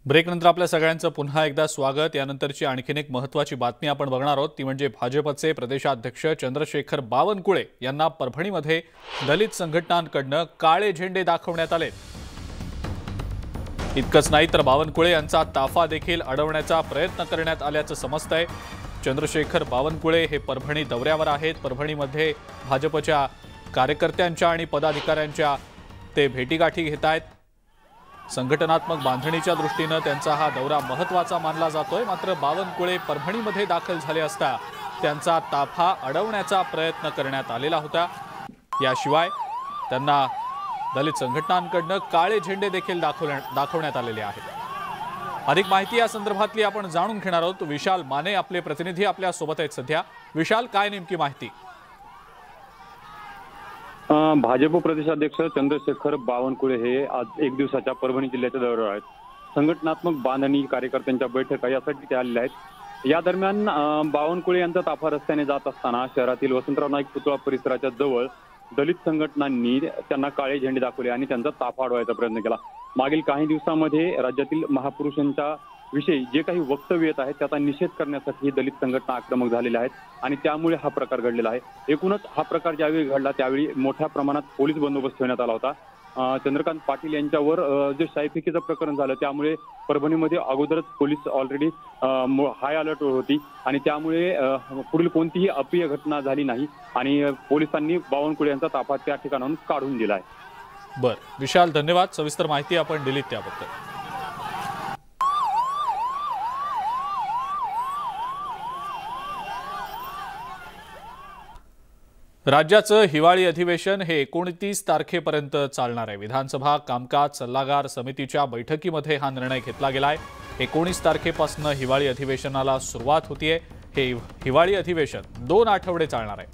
ब्रेकनंतर आपल्या सगळ्यांचं पुन्हा एकदा स्वागत। यानंतरची आणखीन एक महत्त्वाची बातमी आपण बघणार आहोत ती म्हणजे भाजपचे प्रदेशाध्यक्ष चंद्रशेखर बावनकुळे यांना परभणीमध्ये दलित संघटनांकडून काळे झेंडे दाखवण्यात आले। इतकंच नाही तर बावनकुळे यांचा ताफा देखील अडवण्याचा प्रयत्न करण्यात आल्याचं समजतंय। चंद्रशेखर बावनकुळे हे परभणी दौऱ्यावर आहेत। परभणीमध्ये भाजपच्या कार्यकर्त्यांच्या आणि पदाधिकाऱ्यांच्या ते भेटीगाठी घेत आहेत। संघटनात्मक बांधणीच्या दृष्टीने त्यांचा हा दौरा महत्त्वाचा मानला जातोय। मात्र बावनकुळे परभणीमध्ये दाखल झाले असता त्यांचा ताफा अडवण्याचा प्रयत्न करण्यात आलेला होता। याशिवाय त्यांना दलित संघटनांकडून काळे झेंडे देखील दाखवण्यात आलेले आहेत। अधिक माहिती या संदर्भातली आपण जाणून घेणार आहोत। विशाल माने आपले प्रतिनिधी आपल्या सोबत आहेत सध्या। विशाल, काय नेमकी माहिती? भाजप प्रदेशाध्यक्ष चंद्रशेखर बावनकुळे हे आज एक दिवसाच्या परभणी जिल्ह्याच्या दौऱ्यावर आहेत। संघटनात्मक बांधणी, कार्यकर्त्यांच्या बैठका यासाठी ते आलेले आहेत। या दरम्यान बावनकुळे यांचा ताफा रस्त्याने जात असताना शहरातील वसंतराव नाईक पुतळा परिसराच्या जवळ दलित संघटनांनी त्यांना काळे झेंडे दाखवले आणि त्यांचा ताफा अडवायचा प्रयत्न केला। मागील काही दिवसांमध्ये राज्यातील महापुरुषांच्या विषयी जे काही वक्तव्य येत आहेत त्याचा निषेध करण्यासाठी दलित संघटना आक्रमक झालेल्या आहेत आणि त्यामुळे हा प्रकार घडलेला आहे। एकूणच हा प्रकार ज्यावेळी घडला त्यावेळी मोठ्या प्रमाणात पोलीस बंदोबस्त ठेवण्यात आला होता। चंद्रकांत पाटील यांच्यावर जे शाईफिकेचं प्रकरण झालं त्यामुळे परभणीमध्ये अगोदरच पोलीस ऑलरेडी हाय अलर्ट होती आणि त्यामुळे पुढील कोणतीही अप्रिय घटना झाली नाही आणि पोलिसांनी बावनकुळे यांचा ताफा त्या ठिकाणाहून काढून दिला आहे। बरं विशाल, धन्यवाद। सविस्तर माहिती आपण दिलीत त्याबद्दल। राज्याचं हिवाळी अधिवेशन हे 29 तारखेपर्यंत चालणार आहे। विधानसभा कामकाज सल्लागार समितीच्या बैठकीमध्ये हा निर्णय घेतला गेलाय। 19 तारखेपासून हिवाळी अधिवेशनाला सुरुवात होतीये। हे हिवाळी अधिवेशन 2 आठवडे चालणार आहे।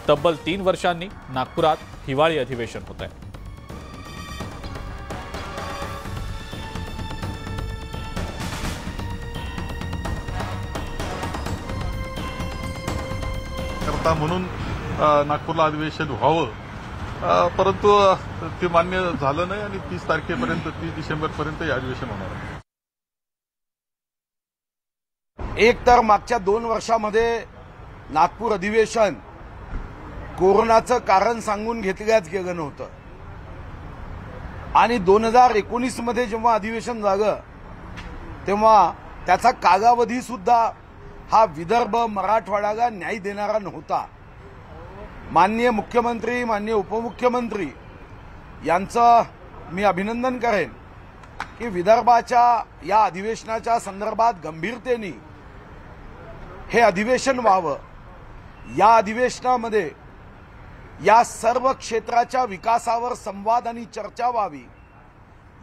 तब्बल 3 वर्षांनी नागपुरात हिवाळी अधिवेशन होत आहे। म्हणून नागपूरला अधिवेशन व्हावं, परंतु ते मान्य झालं नाही आणि 30 तारखेपर्यंत 30 डिसेंबरपर्यंत हे अधिवेशन होणार आहे। एक तर मागच्या 2 वर्षामध्ये नागपूर अधिवेशन कोरोनाचं कारण सांगून घेतल्याच गेलं नव्हतं आणि 2019 मध्ये जेव्हा अधिवेशन झालं तेव्हा त्याचा कालावधी सुद्धा हा विदर्भ मराठवाड्याला न्याय देणारा नव्हता। माननीय मुख्यमंत्री, माननीय उपमुख्यमंत्री यांचं मी अभिनंदन करेन की विदर्भाच्या या अधिवेशनाच्या संदर्भात गंभीरतेने हे अधिवेशन व्हावं। या अधिवेशनामध्ये या सर्व क्षेत्राच्या विकासावर संवाद आणि चर्चा व्हावी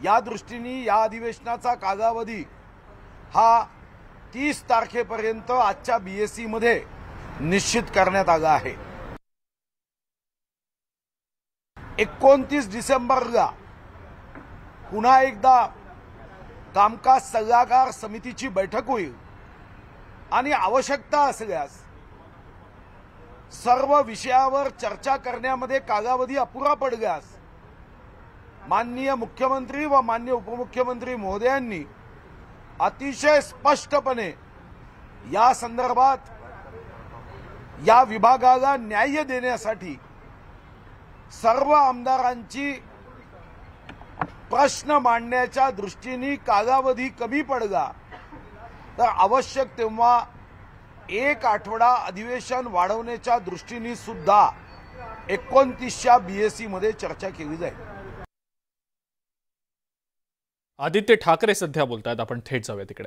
या दृष्टीने या अधिवेशनाचा कालावधी हा 30 तारखेपर्यंत आजच्या बीएससी मध्ये निश्चित करण्यात आला आहे। 29 डिसेंबरला पुन्हा एकदा कामकाज सल्लागार समितीची बैठक होईल आणि आवश्यकता असल्यास सर्व विषयावर चर्चा करण्यामध्ये कालावधी अपुरा पडल्यास माननीय मुख्यमंत्री व माननीय उपमुख्यमंत्री महोदयांनी अतिशय स्पष्टपणे या संदर्भात या विभागाला न्याय देण्यासाठी सर्व आमदारांची प्रश्न मांडण्याच्या दृष्टीने कालावधी कमी पडला तर आवश्यक तेव्हा 1 आठवडा अधिवेशन वाढवण्याच्या दृष्टीने सुद्धा 29च्या बीएससी मध्ये चर्चा केली जाईल। आदित्य ठाकरे सध्या बोलतायत, आपण थेट जाऊया तिकडे।